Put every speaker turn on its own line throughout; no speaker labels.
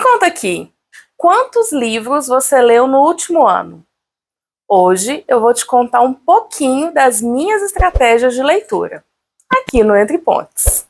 conta aqui, quantos livros você leu no último ano? Hoje eu vou te contar um pouquinho das minhas estratégias de leitura, aqui no Entre Pontes.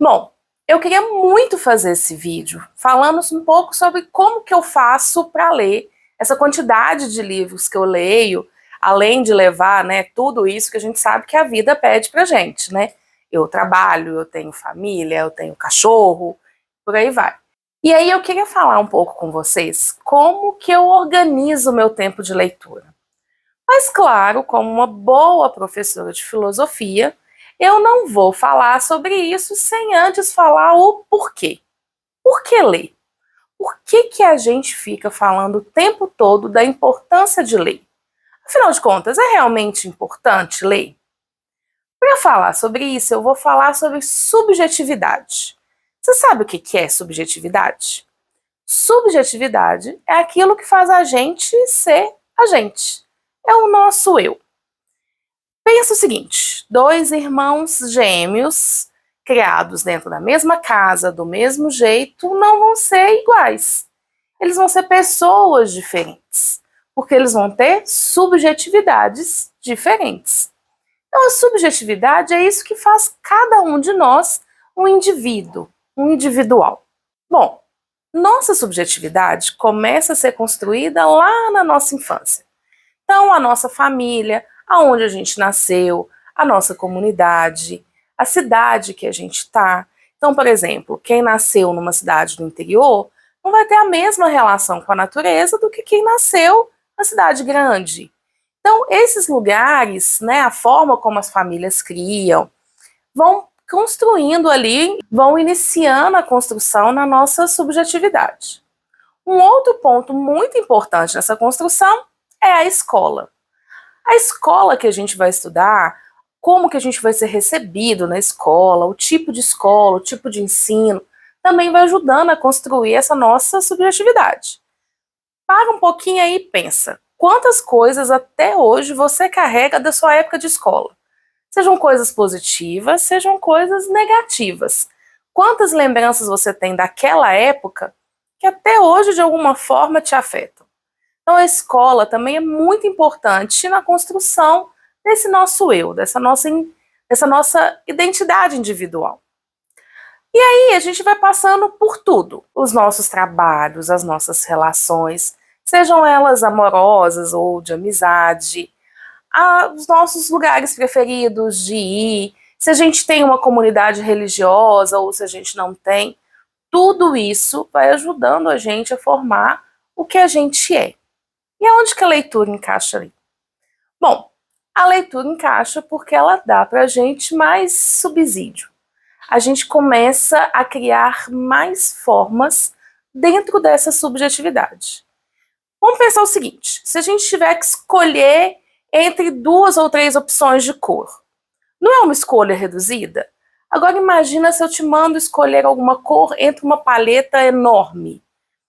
Bom, eu queria muito fazer esse vídeo falando um pouco sobre como que eu faço para ler essa quantidade de livros que eu leio, além de levar, tudo isso que a gente sabe que a vida pede pra gente, né? Eu trabalho, eu tenho família, eu tenho cachorro, por aí vai. E aí eu queria falar um pouco com vocês como que eu organizo o meu tempo de leitura. Mas claro, como uma boa professora de filosofia, eu não vou falar sobre isso sem antes falar o porquê. Por que ler? Por que a gente fica falando o tempo todo da importância de ler? Afinal de contas, é realmente importante ler? Para falar sobre isso, eu vou falar sobre subjetividade. Você sabe o que é subjetividade? Subjetividade é aquilo que faz a gente ser a gente. É o nosso eu. Pensa o seguinte, dois irmãos gêmeos criados dentro da mesma casa, do mesmo jeito, não vão ser iguais. Eles vão ser pessoas diferentes, porque eles vão ter subjetividades diferentes. Então, a subjetividade é isso que faz cada um de nós um indivíduo, um individual. Bom, nossa subjetividade começa a ser construída lá na nossa infância. Então, a nossa família, aonde a gente nasceu, a nossa comunidade, a cidade que a gente está. Então, por exemplo, quem nasceu numa cidade do interior não vai ter a mesma relação com a natureza do que quem nasceu na cidade grande. Então, esses lugares, a forma como as famílias criam, vão construindo ali, vão iniciando a construção na nossa subjetividade. Um outro ponto muito importante nessa construção é a escola. A escola que a gente vai estudar, como que a gente vai ser recebido na escola, o tipo de ensino, também vai ajudando a construir essa nossa subjetividade. Para um pouquinho aí e pensa. Quantas coisas até hoje você carrega da sua época de escola? Sejam coisas positivas, sejam coisas negativas. Quantas lembranças você tem daquela época que até hoje de alguma forma te afetam? Então a escola também é muito importante na construção desse nosso eu, dessa nossa identidade individual. E aí a gente vai passando por tudo, os nossos trabalhos, as nossas relações, sejam elas amorosas ou de amizade, os nossos lugares preferidos de ir, se a gente tem uma comunidade religiosa ou se a gente não tem, tudo isso vai ajudando a gente a formar o que a gente é. E aonde que a leitura encaixa ali? Bom, a leitura encaixa porque ela dá pra gente mais subsídio. A gente começa a criar mais formas dentro dessa subjetividade. Vamos pensar o seguinte, se a gente tiver que escolher entre 2 ou 3 opções de cor, não é uma escolha reduzida? Agora imagina se eu te mando escolher alguma cor entre uma paleta enorme,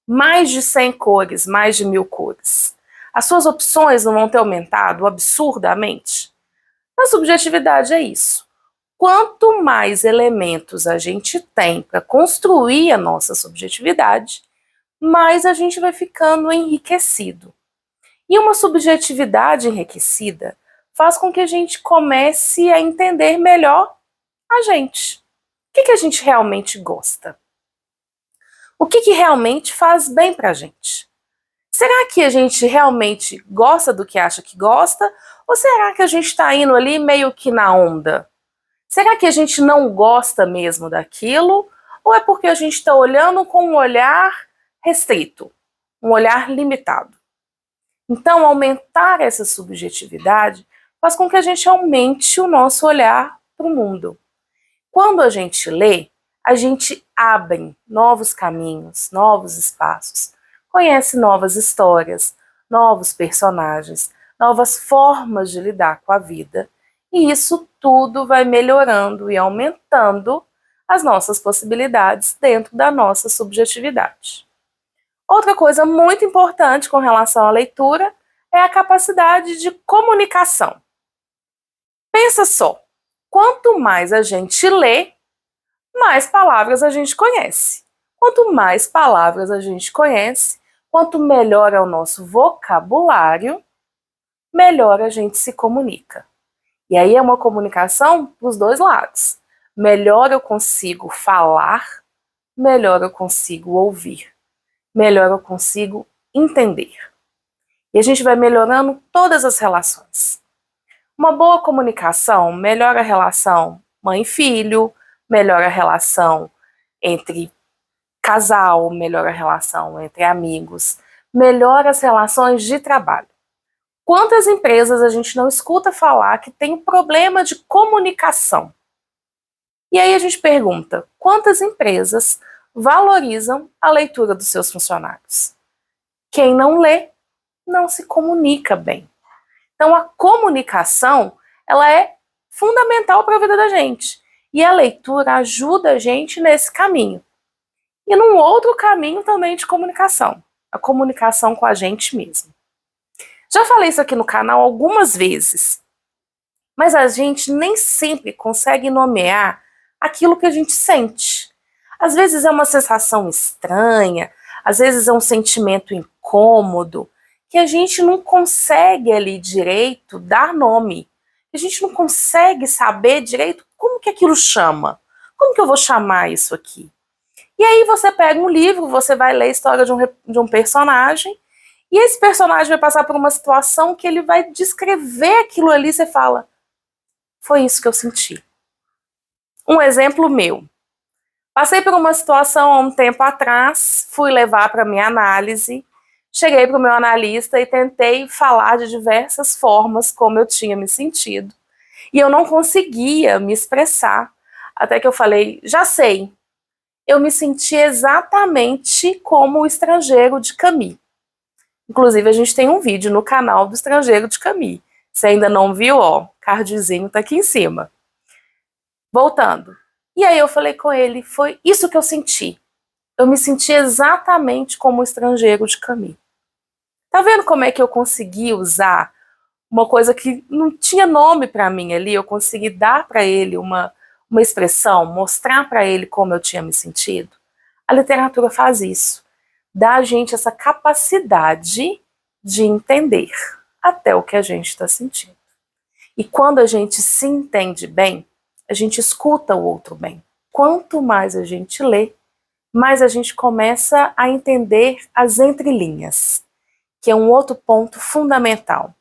mais de 100 cores, mais de 1000 cores. As suas opções não vão ter aumentado absurdamente? A subjetividade é isso. Quanto mais elementos a gente tem para construir a nossa subjetividade, mais a gente vai ficando enriquecido. E uma subjetividade enriquecida faz com que a gente comece a entender melhor a gente. O que a gente realmente gosta? O que realmente faz bem pra gente? Será que a gente realmente gosta do que acha que gosta? Ou será que a gente está indo ali meio que na onda? Será que a gente não gosta mesmo daquilo? Ou é porque a gente está olhando com um olhar restrito, um olhar limitado? Então, aumentar essa subjetividade faz com que a gente aumente o nosso olhar para o mundo. Quando a gente lê, a gente abre novos caminhos, novos espaços, conhece novas histórias, novos personagens, novas formas de lidar com a vida. E isso tudo vai melhorando e aumentando as nossas possibilidades dentro da nossa subjetividade. Outra coisa muito importante com relação à leitura é a capacidade de comunicação. Pensa só, quanto mais a gente lê, mais palavras a gente conhece. Quanto mais palavras a gente conhece, quanto melhor é o nosso vocabulário, melhor a gente se comunica. E aí é uma comunicação para os dois lados. Melhor eu consigo falar, melhor eu consigo ouvir, melhor eu consigo entender. E a gente vai melhorando todas as relações. Uma boa comunicação melhora a relação mãe-filho, melhora a relação entre casal, melhora a relação entre amigos, melhora as relações de trabalho. Quantas empresas a gente não escuta falar que tem um problema de comunicação? E aí a gente pergunta, quantas empresas valorizam a leitura dos seus funcionários? Quem não lê, não se comunica bem. Então a comunicação, ela é fundamental para a vida da gente. E a leitura ajuda a gente nesse caminho. E num outro caminho também de comunicação, a comunicação com a gente mesmo. Já falei isso aqui no canal algumas vezes, mas a gente nem sempre consegue nomear aquilo que a gente sente. Às vezes é uma sensação estranha, às vezes é um sentimento incômodo, que a gente não consegue ali direito dar nome. A gente não consegue saber direito como que aquilo chama. Como que eu vou chamar isso aqui? E aí você pega um livro, você vai ler a história de um personagem, e esse personagem vai passar por uma situação que ele vai descrever aquilo ali, e você fala, foi isso que eu senti. Um exemplo meu. Passei por uma situação há um tempo atrás, fui levar para minha análise, cheguei para o meu analista e tentei falar de diversas formas como eu tinha me sentido. E eu não conseguia me expressar, até que eu falei, já sei, eu me senti exatamente como o Estrangeiro de Camus. Inclusive, a gente tem um vídeo no canal do Estrangeiro de Camus. Se ainda não viu, ó, cardzinho tá aqui em cima. Voltando. E aí eu falei com ele, foi isso que eu senti. Eu me senti exatamente como o Estrangeiro de Camus. Tá vendo como é que eu consegui usar uma coisa que não tinha nome para mim ali, eu consegui dar para ele uma expressão, mostrar para ele como eu tinha me sentido? A literatura faz isso. Dá a gente essa capacidade de entender até o que a gente está sentindo. E quando a gente se entende bem, a gente escuta o outro bem. Quanto mais a gente lê, mais a gente começa a entender as entrelinhas, que é um outro ponto fundamental.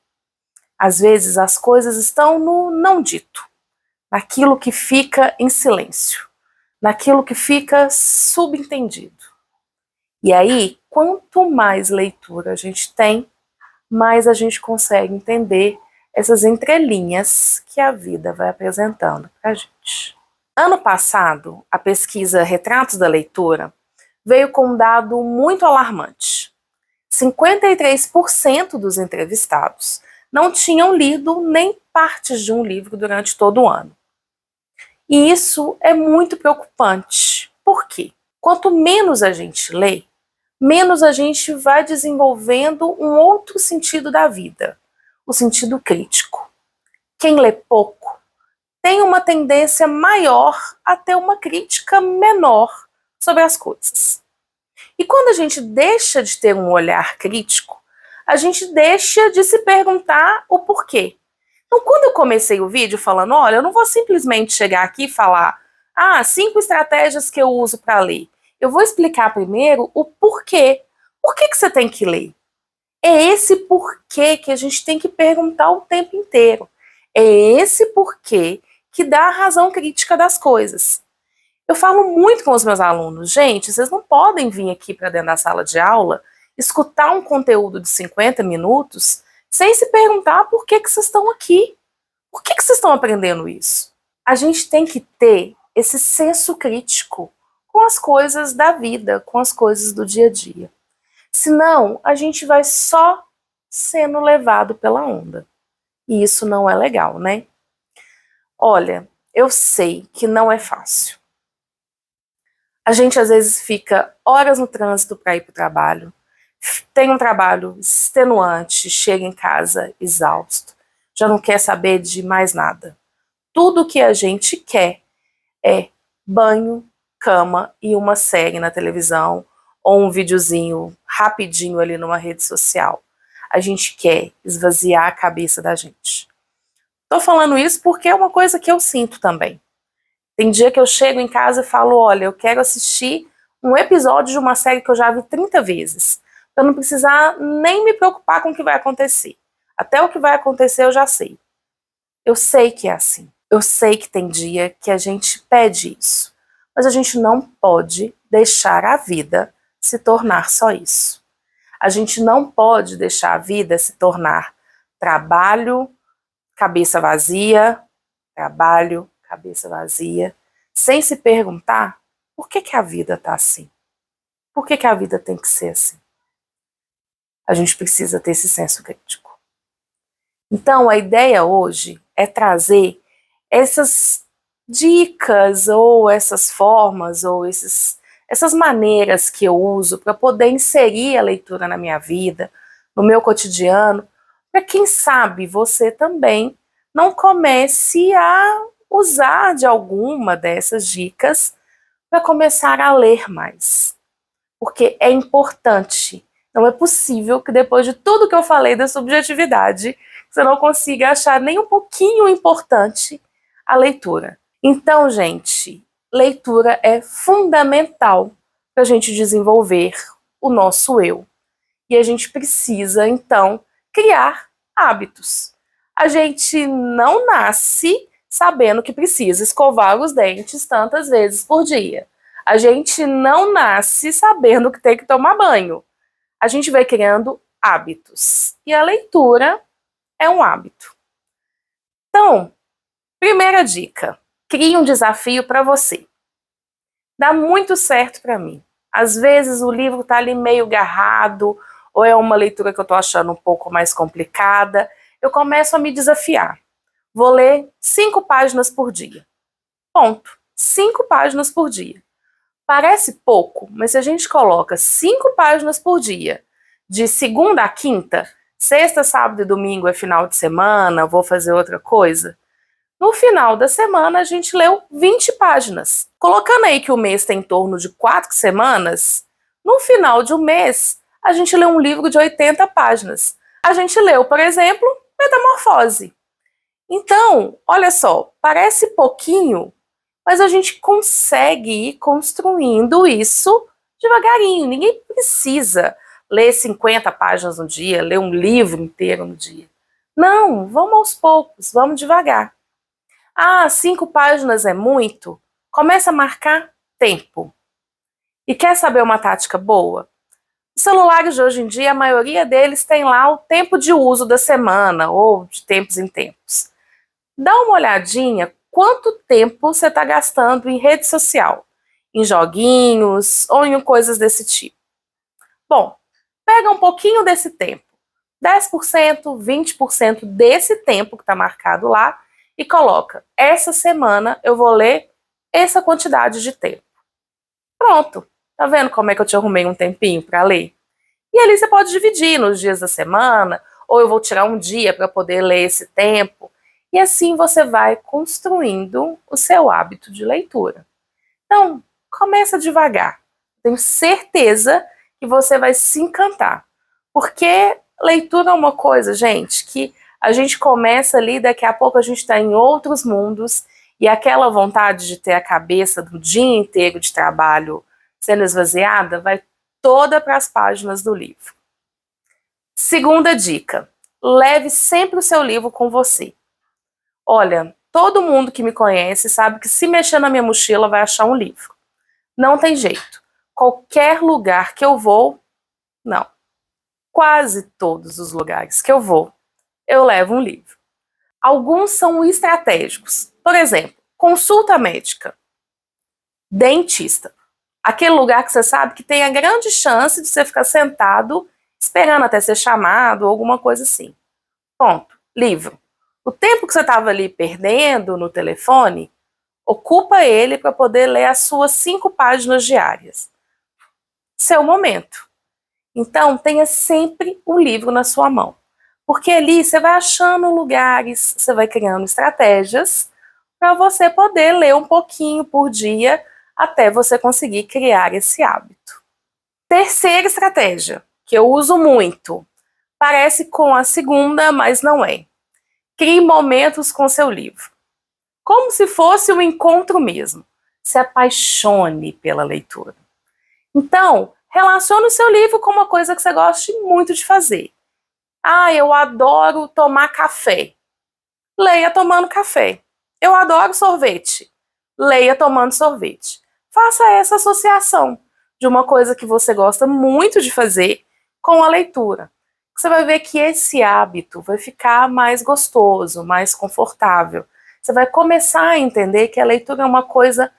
Às vezes as coisas estão no não dito, naquilo que fica em silêncio, naquilo que fica subentendido. E aí, quanto mais leitura a gente tem, mais a gente consegue entender essas entrelinhas que a vida vai apresentando para a gente. Ano passado, a pesquisa Retratos da Leitura veio com um dado muito alarmante. 53% dos entrevistados não tinham lido nem partes de um livro durante todo o ano. E isso é muito preocupante. Por quê? Quanto menos a gente lê, menos a gente vai desenvolvendo um outro sentido da vida, o sentido crítico. Quem lê pouco tem uma tendência maior a ter uma crítica menor sobre as coisas. E quando a gente deixa de ter um olhar crítico, a gente deixa de se perguntar o porquê. Então, quando eu comecei o vídeo falando, olha, eu não vou simplesmente chegar aqui e falar, 5 estratégias que eu uso para ler. Eu vou explicar primeiro o porquê. Por que você tem que ler? É esse porquê que a gente tem que perguntar o tempo inteiro. É esse porquê que dá a razão crítica das coisas. Eu falo muito com os meus alunos, gente, vocês não podem vir aqui para dentro da sala de aula, escutar um conteúdo de 50 minutos, sem se perguntar por que vocês estão aqui. Por que vocês estão aprendendo isso? A gente tem que ter esse senso crítico com as coisas da vida, com as coisas do dia a dia. Senão, a gente vai só sendo levado pela onda. E isso não é legal, né? Olha, eu sei que não é fácil. A gente às vezes fica horas no trânsito para ir para o trabalho, tem um trabalho extenuante, chega em casa exausto, já não quer saber de mais nada. Tudo que a gente quer é banho, cama e uma série na televisão ou um videozinho rapidinho ali numa rede social. A gente quer esvaziar a cabeça da gente. Tô falando isso porque é uma coisa que eu sinto também. Tem dia que eu chego em casa e falo, olha, eu quero assistir um episódio de uma série que eu já vi 30 vezes, pra eu não precisar nem me preocupar com o que vai acontecer. Até o que vai acontecer eu já sei. Eu sei que é assim. Eu sei que tem dia que a gente pede isso. Mas a gente não pode deixar a vida se tornar só isso. A gente não pode deixar a vida se tornar trabalho, cabeça vazia, trabalho, cabeça vazia, sem se perguntar por que a vida tá assim? Por que a vida tem que ser assim? A gente precisa ter esse senso crítico. Então, a ideia hoje é trazer essas dicas ou essas formas ou essas maneiras que eu uso para poder inserir a leitura na minha vida, no meu cotidiano, para quem sabe você também não comece a usar de alguma dessas dicas para começar a ler mais. Porque é importante. Não é possível que depois de tudo que eu falei da subjetividade, você não consiga achar nem um pouquinho importante a leitura. Então, gente, leitura é fundamental para a gente desenvolver o nosso eu. E a gente precisa, então, criar hábitos. A gente não nasce sabendo que precisa escovar os dentes tantas vezes por dia. A gente não nasce sabendo que tem que tomar banho. A gente vai criando hábitos. E a leitura é um hábito. Então, primeira dica: crie um desafio para você. Dá muito certo para mim. Às vezes o livro está ali meio garrado, ou é uma leitura que eu estou achando um pouco mais complicada. Eu começo a me desafiar. Vou ler 5 páginas por dia. Ponto. 5 páginas por dia. Parece pouco, mas se a gente coloca 5 páginas por dia, de segunda a quinta, sexta, sábado e domingo é final de semana, vou fazer outra coisa, no final da semana a gente leu 20 páginas. Colocando aí que o mês tem em torno de 4 semanas, no final de um mês a gente leu um livro de 80 páginas. A gente leu, por exemplo, Metamorfose. Então, olha só, parece pouquinho, mas a gente consegue ir construindo isso devagarinho. Ninguém precisa ler 50 páginas no dia, ler um livro inteiro no dia. Não, vamos aos poucos, vamos devagar. Ah, 5 páginas é muito? Começa a marcar tempo. E quer saber uma tática boa? Os celulares de hoje em dia, a maioria deles tem lá o tempo de uso da semana, ou de tempos em tempos. Dá uma olhadinha quanto tempo você está gastando em rede social, em joguinhos ou em coisas desse tipo. Bom, pega um pouquinho desse tempo, 10%, 20% desse tempo que está marcado lá e coloca, essa semana eu vou ler essa quantidade de tempo. Pronto, tá vendo como é que eu te arrumei um tempinho para ler? E ali você pode dividir nos dias da semana, ou eu vou tirar um dia para poder ler esse tempo. E assim você vai construindo o seu hábito de leitura. Então, começa devagar. Tenho certeza que você vai se encantar. Porque leitura é uma coisa, gente, que a gente começa ali, daqui a pouco a gente está em outros mundos, e aquela vontade de ter a cabeça do dia inteiro de trabalho sendo esvaziada vai toda para as páginas do livro. Segunda dica: leve sempre o seu livro com você. Olha, todo mundo que me conhece sabe que se mexer na minha mochila vai achar um livro. Não tem jeito. Qualquer lugar que eu vou, não. Quase todos os lugares que eu vou, eu levo um livro. Alguns são estratégicos. Por exemplo, consulta médica, dentista. Aquele lugar que você sabe que tem a grande chance de você ficar sentado esperando até ser chamado ou alguma coisa assim. Ponto. Livro. O tempo que você estava ali perdendo no telefone, ocupa ele para poder ler as suas 5 páginas diárias. Seu momento. Então, tenha sempre um livro na sua mão. Porque ali você vai achando lugares, você vai criando estratégias para você poder ler um pouquinho por dia até você conseguir criar esse hábito. Terceira estratégia, que eu uso muito, parece com a segunda, mas não é. Crie momentos com seu livro. Como se fosse um encontro mesmo. Se apaixone pela leitura. Então, relacione o seu livro com uma coisa que você goste muito de fazer. Ah, eu adoro tomar café. Leia tomando café. Eu adoro sorvete. Leia tomando sorvete. Faça essa associação de uma coisa que você gosta muito de fazer com a leitura. Você vai ver que esse hábito vai ficar mais gostoso, mais confortável. Você vai começar a entender que a leitura é uma coisa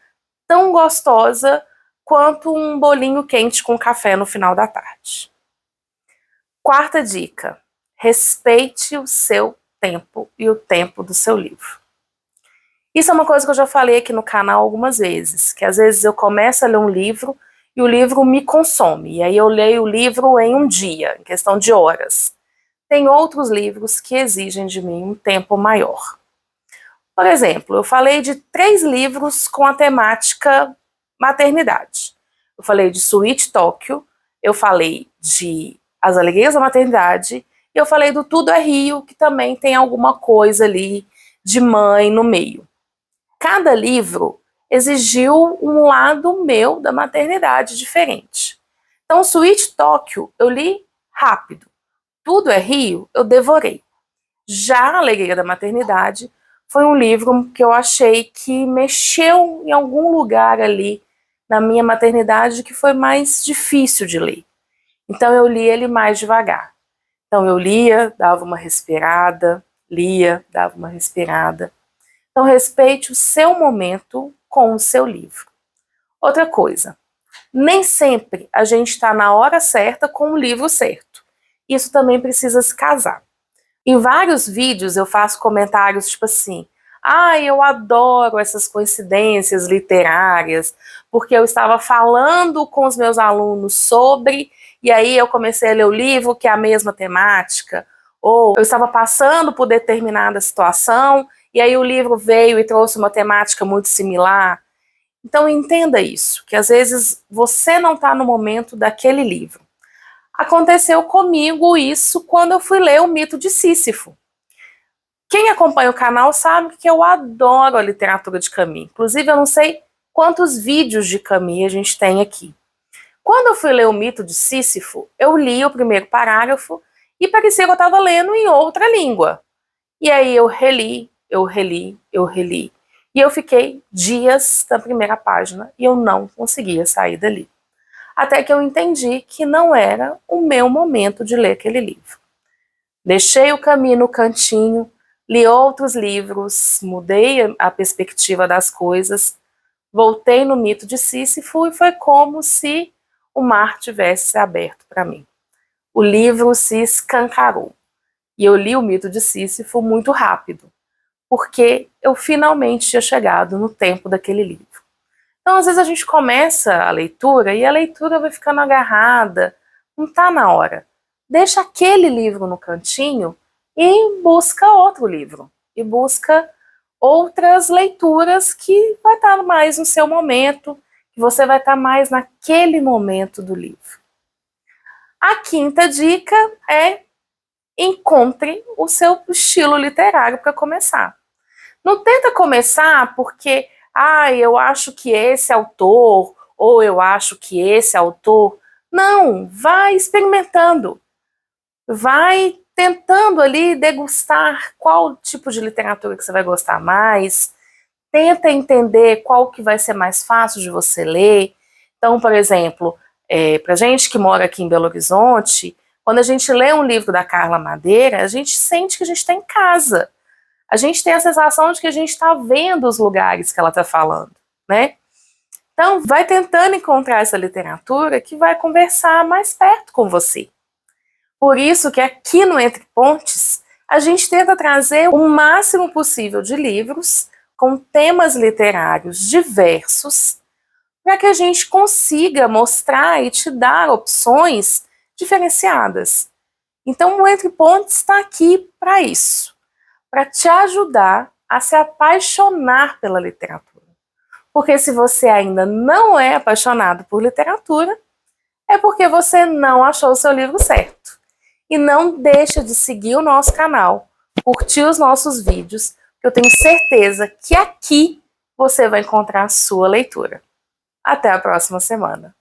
tão gostosa quanto um bolinho quente com café no final da tarde. Quarta dica: respeite o seu tempo e o tempo do seu livro. Isso é uma coisa que eu já falei aqui no canal algumas vezes, que às vezes eu começo a ler um livro e o livro me consome, e aí eu leio o livro em um dia, em questão de horas. Tem outros livros que exigem de mim um tempo maior. Por exemplo, eu falei de 3 livros com a temática maternidade. Eu falei de Sweet Tóquio, eu falei de As Alegrias da Maternidade e eu falei do Tudo é Rio, que também tem alguma coisa ali de mãe no meio. Cada livro exigiu um lado meu da maternidade diferente. Então, Sweet Tóquio eu li rápido. Tudo é Rio eu devorei. Já A Alegria da Maternidade foi um livro que eu achei que mexeu em algum lugar ali na minha maternidade que foi mais difícil de ler. Então eu li ele mais devagar. Então eu lia, dava uma respirada, lia, dava uma respirada. Então respeite o seu momento com o seu livro. Outra coisa, nem sempre a gente está na hora certa com o livro certo. Isso também precisa se casar. Em vários vídeos eu faço comentários tipo assim: ah, eu adoro essas coincidências literárias, porque eu estava falando com os meus alunos sobre, e aí eu comecei a ler o livro que é a mesma temática, ou eu estava passando por determinada situação, e aí o livro veio e trouxe uma temática muito similar. Então entenda isso, que às vezes você não está no momento daquele livro. Aconteceu comigo isso quando eu fui ler O Mito de Sísifo. Quem acompanha o canal sabe que eu adoro a literatura de Camus. Inclusive, eu não sei quantos vídeos de Camus a gente tem aqui. Quando eu fui ler O Mito de Sísifo, eu li o primeiro parágrafo e parecia que eu estava lendo em outra língua. E aí eu reli, eu reli, eu reli. E eu fiquei dias na primeira página e eu não conseguia sair dali. Até que eu entendi que não era o meu momento de ler aquele livro. Deixei o Camus no cantinho, li outros livros, mudei a perspectiva das coisas, voltei no Mito de Sísifo e foi como se o mar tivesse aberto para mim. O livro se escancarou e eu li o Mito de Sísifo muito rápido, porque eu finalmente tinha chegado no tempo daquele livro. Então, às vezes a gente começa a leitura e a leitura vai ficando agarrada, não está na hora. Deixa aquele livro no cantinho e busca outro livro. E busca outras leituras que vai estar mais no seu momento, que você vai estar mais naquele momento do livro. A quinta dica é: encontre o seu estilo literário para começar. Não tenta começar porque eu acho que esse autor, ou eu acho que esse autor. Não, vai experimentando. Vai tentando ali degustar qual tipo de literatura que você vai gostar mais. Tenta entender qual que vai ser mais fácil de você ler. Então, por exemplo, para gente que mora aqui em Belo Horizonte, quando a gente lê um livro da Carla Madeira, a gente sente que a gente está em casa. A gente tem a sensação de que a gente está vendo os lugares que ela está falando, né? Então, vai tentando encontrar essa literatura que vai conversar mais perto com você. Por isso que aqui no Entre Pontes, a gente tenta trazer o máximo possível de livros com temas literários diversos, para que a gente consiga mostrar e te dar opções diferenciadas. Então, o Entre Pontes está aqui para isso, para te ajudar a se apaixonar pela literatura. Porque se você ainda não é apaixonado por literatura, é porque você não achou o seu livro certo. E não deixa de seguir o nosso canal, curtir os nossos vídeos, que eu tenho certeza que aqui você vai encontrar a sua leitura. Até a próxima semana.